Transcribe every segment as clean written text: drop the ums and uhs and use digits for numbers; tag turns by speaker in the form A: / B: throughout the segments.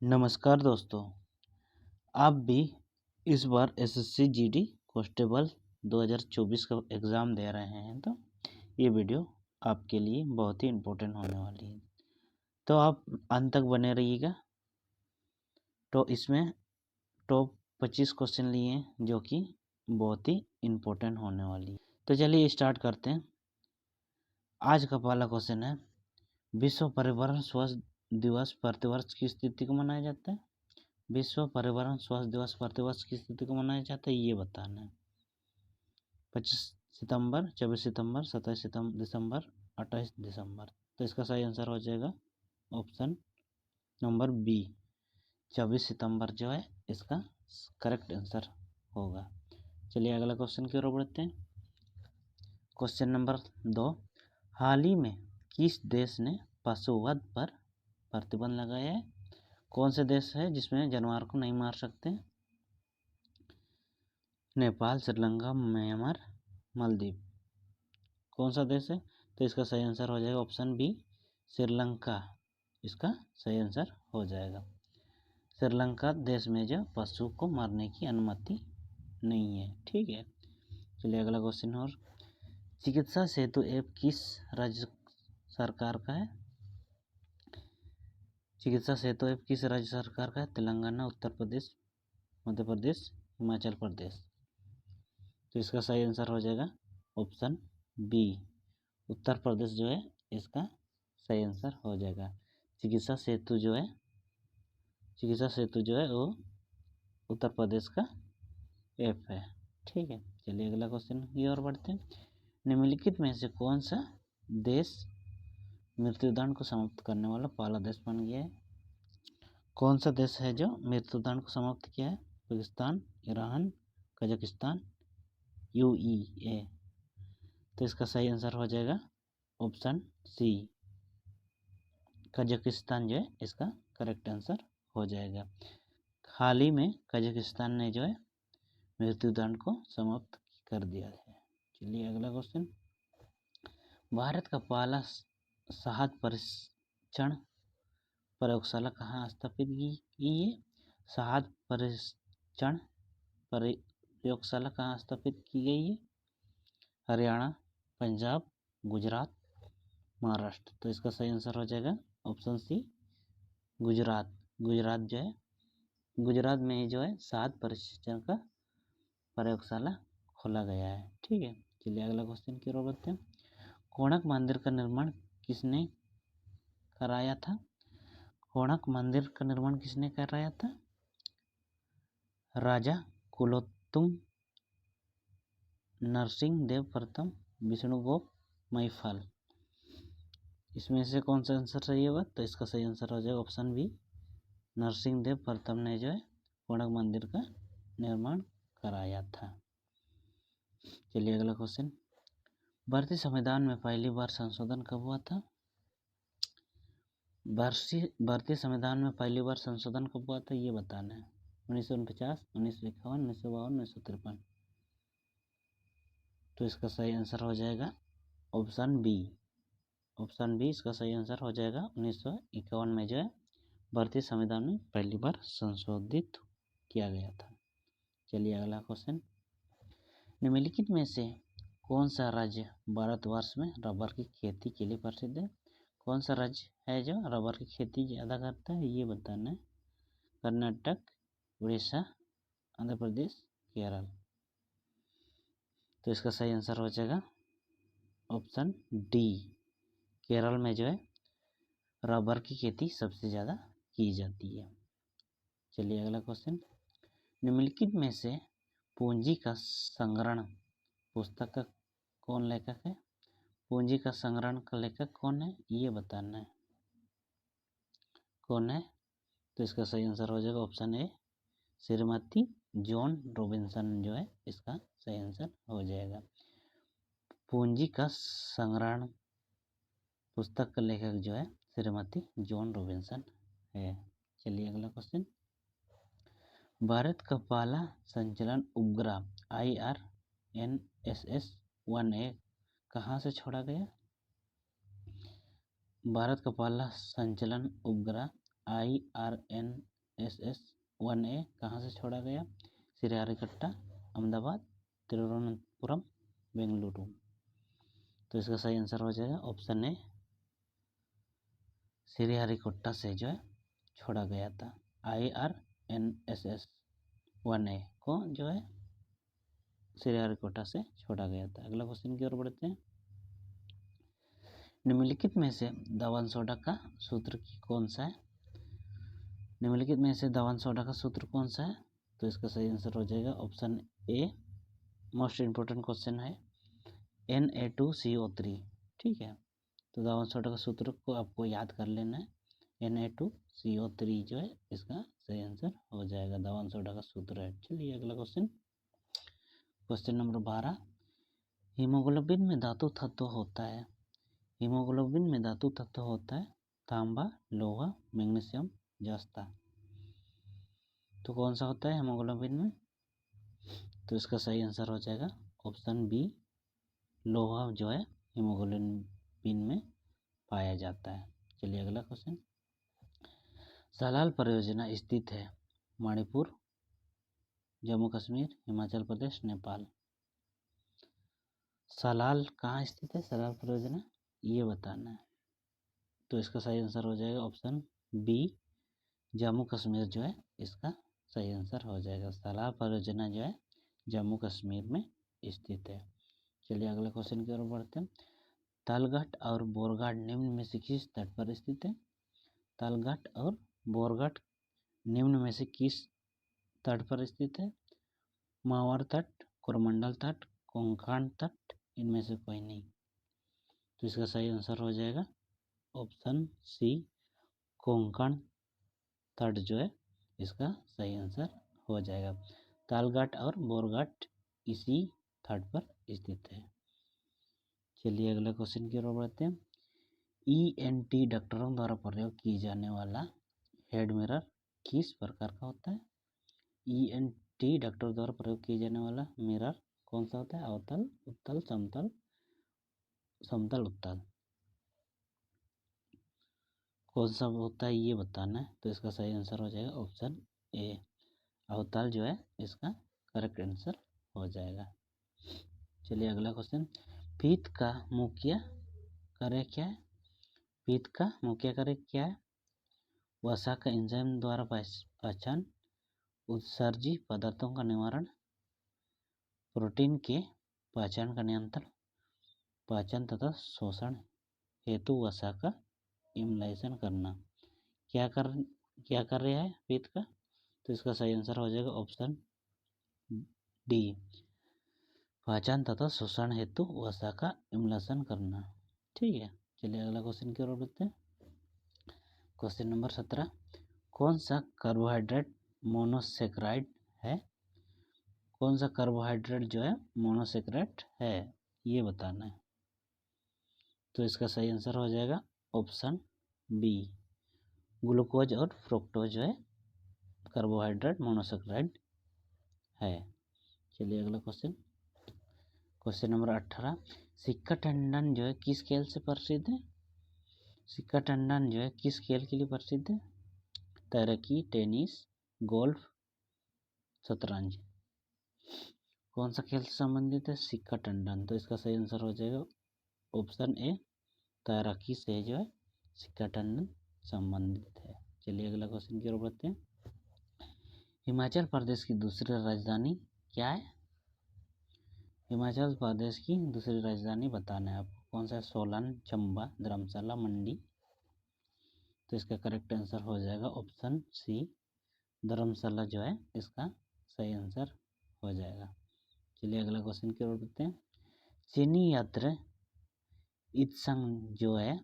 A: नमस्कार दोस्तों, आप भी इस बार एसएससी जीडी कांस्टेबल 2024 का एग्ज़ाम दे रहे हैं तो ये वीडियो आपके लिए बहुत ही इम्पोर्टेंट होने वाली है। तो आप अंत तक बने रहिएगा। तो इसमें टॉप 25 क्वेश्चन लिए हैं जो कि बहुत ही इम्पोर्टेंट होने वाली है। तो चलिए स्टार्ट करते हैं। आज का पहला क्वेश्चन है, विश्व पर्यावरण स्वास्थ्य दिवस प्रतिवर्ष किस तिथि को मनाया जाता है? विश्व पर्यावरण स्वास्थ्य दिवस प्रतिवर्ष किस तिथि को मनाया जाता है ये बताना है। 25 सितंबर, 24 सितंबर, 27 दिसंबर, 28 दिसंबर। तो इसका सही आंसर हो जाएगा ऑप्शन नंबर बी, 24 सितंबर जो है इसका करेक्ट आंसर होगा। चलिए अगला क्वेश्चन की ओर बढ़ते हैं। क्वेश्चन नंबर 2, हाल ही में किस देश ने पशुवध पर प्रतिबंध लगाया है? कौन से देश है जिसमें जानवर को नहीं मार सकते? नेपाल, श्रीलंका, म्यांमार, मालदीव। कौन सा देश है? तो इसका सही आंसर हो जाएगा ऑप्शन बी, श्रीलंका। इसका सही आंसर हो जाएगा। श्रीलंका देश में जो पशु को मारने की अनुमति नहीं है। ठीक है, चलिए अगला क्वेश्चन। और चिकित्सा सेतु ऐप किस राज्य सरकार का है? चिकित्सा सेतु ऐप किस राज्य सरकार का है? तेलंगाना, उत्तर प्रदेश, मध्य प्रदेश, हिमाचल प्रदेश। तो इसका सही आंसर हो जाएगा ऑप्शन बी, उत्तर प्रदेश जो है इसका सही आंसर हो जाएगा। चिकित्सा सेतु जो है वो उत्तर प्रदेश का ऐप है। ठीक है, चलिए अगला क्वेश्चन की ओर बढ़ते हैं। निम्नलिखित में से कौन सा देश मृत्युदंड को समाप्त करने वाला पहला देश बन गया है? कौन सा देश है जो मृत्युदंड को समाप्त किया है? Pakistan, Iran, Kazakhstan, UAE. तो इसका सही आंसर हो जाएगा ऑप्शन सी, कजाकिस्तान जो है इसका करेक्ट आंसर हो जाएगा। हाल ही में कजाकिस्तान ने जो है मृत्युदंड को समाप्त कर दिया है। चलिए अगला क्वेश्चन। भारत का पहला शहद परीक्षण प्रयोगशाला कहाँ स्थापित की है? शहद परीक्षण प्रयोगशाला कहाँ स्थापित की गई है? हरियाणा, पंजाब, गुजरात, महाराष्ट्र। तो इसका सही आंसर हो जाएगा ऑप्शन सी, गुजरात। गुजरात जो है, गुजरात में जो है शहद परीक्षण का प्रयोगशाला खोला गया है। ठीक है, चलिए अगला क्वेश्चन की ओर बढ़ते हैं। कोणार्क मंदिर का निर्माण किसने कराया था? कोणार्क मंदिर का निर्माण किसने कराया था? राजा कुलोत्तुंग, नरसिंह देव प्रथम, विष्णुगुप्त, महिपाल। इसमें से कौन सा आंसर सही होगा? तो इसका सही आंसर हो जाएगा ऑप्शन बी, नरसिंह देव प्रथम ने जो है कोणार्क मंदिर का निर्माण कराया था। चलिए अगला क्वेश्चन। भारतीय संविधान में पहली बार संशोधन कब हुआ था? भारतीय संविधान में पहली बार संशोधन कब हुआ था ये बताना है। 1949, 1951, 1952, 1953। तो इसका सही आंसर हो जाएगा ऑप्शन बी। ऑप्शन बी इसका सही आंसर हो जाएगा। 1951 में जो है भारतीय संविधान में पहली बार संशोधित किया गया था। चलिए अगला क्वेश्चन। निम्नलिखित में से कौन सा राज्य भारतवर्ष में रबर की खेती के लिए प्रसिद्ध है? कौन सा राज्य है जो रबर की खेती ज़्यादा करता है ये बताना है। कर्नाटक, उड़ीसा, आंध्र प्रदेश, केरल। तो इसका सही आंसर हो जाएगा ऑप्शन डी, केरल में जो है रबर की खेती सबसे ज़्यादा की जाती है। चलिए अगला क्वेश्चन। निम्नलिखित में से पूंजी का संग्रहण पुस्तक का कौन लेखक है? पूंजी का संग्रहण का लेखक कौन है ये बताना है। कौन है? तो इसका सही आंसर हो जाएगा option A, Shrimati John Robinson जो है इसका सही आंसर हो जाएगा। पूंजी का संग्रहण पुस्तक का लेखक जो है श्रीमती जॉन रॉबिन्सन है। चलिए अगला क्वेश्चन। भारत का पहला संचालन उपग्रह IRNSS-1A कहाँ से छोड़ा गया? भारत का पहला संचालन उपग्रह IRNSS 1A कहाँ से छोड़ा गया? श्रीहरिकोटा, अहमदाबाद, तिरुवनंतपुरम, बेंगलुरु। तो इसका सही आंसर हो जाएगा ऑप्शन ए, श्रीहरिकोटा से जो है छोड़ा गया था। IRNSS 1A को जो है श्रीहरिकोटा से छोड़ा गया था। अगला क्वेश्चन की ओर बढ़ते हैं। निम्नलिखित में से धवन सोडा का सूत्र कौन सा है? निम्नलिखित में से धवन सोडा का सूत्र कौन सा है? तो इसका सही आंसर हो जाएगा option A, most important question है, Na2CO3। ठीक है, तो धवन सोडा का सूत्र को आपको याद कर लेना है, Na2CO3 जो है इसका सही आंसर हो जाएगा, धवन सोडा का सूत्र है। चलिए अगला क्वेश्चन, क्वेश्चन नंबर 12, हीमोग्लोबिन में धातु तत्व होता है। हीमोग्लोबिन में धातु तत्व होता है तांबा, लोहा, मैग्नीशियम, जस्ता। तो कौन सा होता है हीमोग्लोबिन में? तो इसका सही आंसर हो जाएगा ऑप्शन बी, लोहा जो है हीमोग्लोबिन में पाया जाता है। चलिए अगला क्वेश्चन, सलाल परियोजना स्थित है मणिपुर, जम्मू कश्मीर, हिमाचल प्रदेश, नेपाल। सलाल कहाँ स्थित है सलाल परियोजना, ये बताना है। तो इसका सही आंसर हो जाएगा ऑप्शन बी, जम्मू कश्मीर जो है इसका सही आंसर हो जाएगा। सलाल परियोजना जो है जम्मू कश्मीर में स्थित है। चलिए अगले क्वेश्चन की ओर बढ़ते हैं। तालघाट और बोरघाट निम्न में से किस तट पर स्थित है? तालघाट और बोरघाट निम्न में से किस तट पर स्थित है? मावर तट, कोरमंडल तट, कोंकण तट, इनमें से कोई नहीं। तो इसका सही आंसर हो जाएगा ऑप्शन सी, कोंकण तट जो है इसका सही आंसर हो जाएगा। तालघाट और बोरघाट इसी तट पर स्थित है। चलिए अगले क्वेश्चन की ओर बढ़ते हैं। ENT डॉक्टरों द्वारा प्रयोग किए जाने वाला हेड मिरर किस प्रकार का होता है? ENT डॉक्टर द्वारा प्रयोग किए जाने वाला मिरर कौन सा होता है? अवतल, उत्तल, समतल, समतल उत्तल, कौन सा होता है ये बताना है। तो इसका सही आंसर हो जाएगा ऑप्शन ए, अवतल जो है इसका करेक्ट आंसर हो जाएगा। चलिए अगला क्वेश्चन, पीत का मुख्य कार्य क्या है? पीत का मुख्य कार्य क्या है? वसा का एंजाइम द्वारा पहचान, उत्सर्जी पदार्थों का निवारण, प्रोटीन के पहचान का नियंत्रण, पाचन तथा शोषण हेतु वसा का इम्लाइजेशन करना। क्या कार्य है पीत का? तो इसका सही आंसर हो जाएगा ऑप्शन डी, पाचन तथा शोषण हेतु वसा का इम्लाइजेशन करना। ठीक है, चलिए अगला क्वेश्चन की ओर बढ़ते हैं। क्वेश्चन नंबर 17, कौन सा कार्बोहाइड्रेट मोनोसेक्राइड है? कौन सा कार्बोहाइड्रेट जो है मोनोसेक्राइड है ये बताना है। तो इसका सही आंसर हो जाएगा ऑप्शन बी, ग्लूकोज और फ्रुक्टोज जो है कार्बोहाइड्रेट मोनोसेक्राइड है। चलिए अगला क्वेश्चन, क्वेश्चन नंबर 18, सिक्का टंडन जो है किस खेल से प्रसिद्ध है? सिक्का टंडन जो है किस खेल के लिए प्रसिद्ध है? तैराकी, टेनिस, गोल्फ, शतरंज। कौन सा खेल से संबंधित है सिक्का टंडन? तो इसका सही आंसर हो जाएगा ऑप्शन ए, तैराकी से जो है सिक्का टंडन संबंधित है। चलिए अगला क्वेश्चन की ओर बढ़ते हैं। हिमाचल प्रदेश की दूसरी राजधानी क्या है? हिमाचल प्रदेश की दूसरी राजधानी बताना है आपको। कौन सा है? सोलन, चंबा, धर्मशाला, मंडी। तो इसका करेक्ट आंसर हो जाएगा ऑप्शन सी, धर्मशाला जो है इसका सही आंसर हो जाएगा। चलिए अगला क्वेश्चन की ओर बढ़ते हैं। चीनी यात्री इत्संग जो है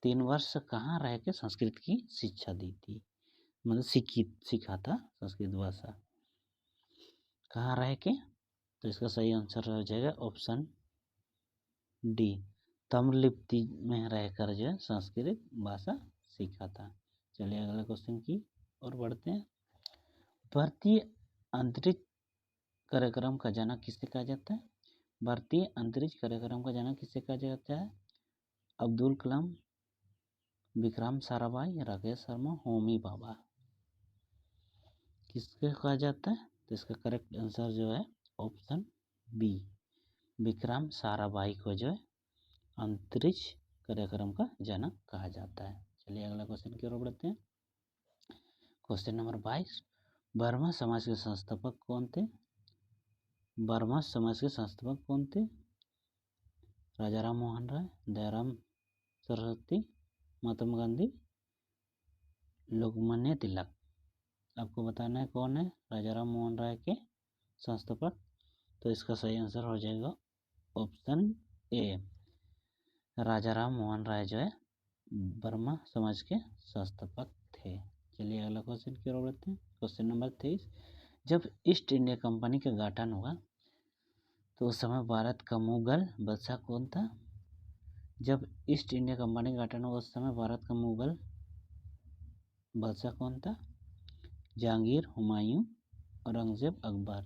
A: 3 वर्ष कहाँ रह के संस्कृत की शिक्षा दी थी, मतलब सीखा था संस्कृत भाषा, कहाँ रह के? तो इसका सही आंसर हो जाएगा ऑप्शन डी, तमिलिप्ति में रहकर जो है संस्कृत भाषा सीखा था। चलिए अगला क्वेश्चन की ओर बढ़ते हैं। भारतीय अंतरिक्ष कार्यक्रम का जनक किसे कहा जाता है? भारतीय अंतरिक्ष कार्यक्रम का जनक किसे कहा जाता है? अब्दुल कलाम, विक्रम साराभाई, राकेश शर्मा, होमी भाभा। किसके कहा जाता है? तो इसका करेक्ट आंसर जो है ऑप्शन बी, विक्रम साराभाई को जो है अंतरिक्ष कार्यक्रम का जनक कहा जाता है। चलिए अगला क्वेश्चन की ओर बढ़ते हैं। क्वेश्चन नंबर 22, वर्मा समाज के संस्थापक कौन थे? वर्मा समाज के संस्थापक कौन थे? राजा राम मोहन राय, दयाराम सरस्वती, महात्मा गांधी, लोकमान्य तिलक। आपको बताना है कौन है राजा राम मोहन राय के संस्थापक। तो इसका सही आंसर हो जाएगा ऑप्शन ए, राजा राम मोहन राय जो है वर्मा समाज के संस्थापक थे। चलिए अगला क्वेश्चन की ओर बढ़ते हैं। क्वेश्चन नंबर 23, जब ईस्ट इंडिया कंपनी का गठन हुआ तो उस समय भारत का मुगल बादशाह कौन था? जब ईस्ट इंडिया कंपनी का गठन हुआ उस समय भारत का मुगल बादशाह कौन था? जहांगीर, हुमायूं, औरंगजेब, अकबर।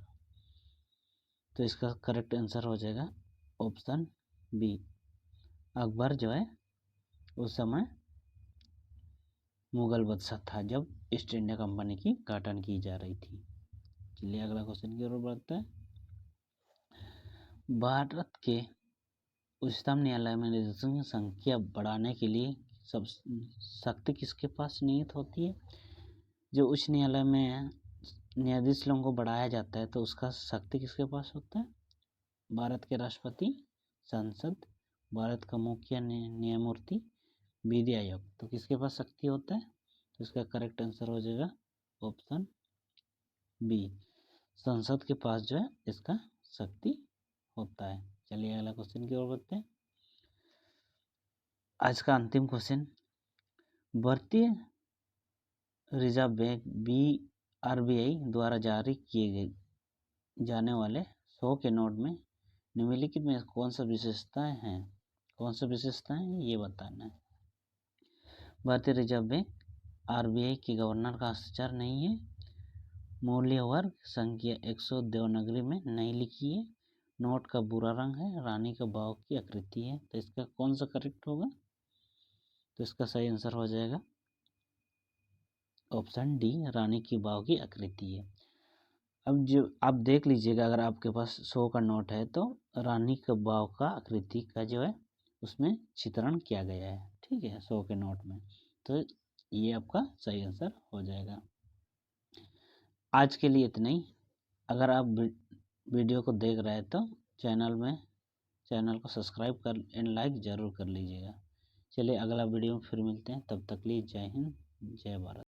A: तो इसका करेक्ट आंसर हो जाएगा ऑप्शन बी, अकबर जो है उस समय मुगल बादशाह था जब ईस्ट इंडिया कंपनी की गठन की जा रही थी। चलिए अगला क्वेश्चन की ओर बढ़ते हैं। भारत के उच्चतम न्यायालय में न्यायाधीशों की संख्या बढ़ाने के लिए सब शक्ति किसके पास निहित होती है? जो उच्च न्यायालय में न्यायाधीश लोगों को बढ़ाया जाता है तो उसका शक्ति किसके पास होता है? भारत के राष्ट्रपति, संसद, भारत का मुख्य न्यायमूर्ति, विधि आयोग। तो किसके पास शक्ति होता है? तो इसका करेक्ट आंसर हो जाएगा ऑप्शन बी, संसद के पास जो है इसका शक्ति होता है। चलिए अगला क्वेश्चन की ओर बढ़ते हैं। आज का अंतिम क्वेश्चन, भारतीय रिजर्व बैंक BRBI द्वारा जारी किए गए जाने वाले 100 के नोट में निम्नलिखित में कौन सा विशेषताएं हैं? कौन सा विशेषताएं ये बताना है। भारतीय रिजर्व बैंक RBI के गवर्नर का हस्ताक्षर नहीं है, मूल्य वर्ग संख्या 100 देवनागरी में नहीं लिखी है, नोट का भूरा रंग है, रानी का बाव की आकृति है। तो इसका कौन सा करेक्ट होगा? तो इसका सही आंसर हो जाएगा ऑप्शन डी, रानी की बाव की आकृति है। अब जो आप देख लीजिएगा, अगर आपके पास 100 का नोट है तो रानी के बाव का आकृति का जो है उसमें चित्रण किया गया है, ठीक है, 100 के नोट में। तो ये आपका सही आंसर हो जाएगा। आज के लिए इतना ही। अगर आप वीडियो को देख रहे हैं तो चैनल को सब्सक्राइब कर एंड लाइक ज़रूर कर लीजिएगा। चलिए अगला वीडियो में फिर मिलते हैं, तब तक लिए जय हिंद, जय भारत।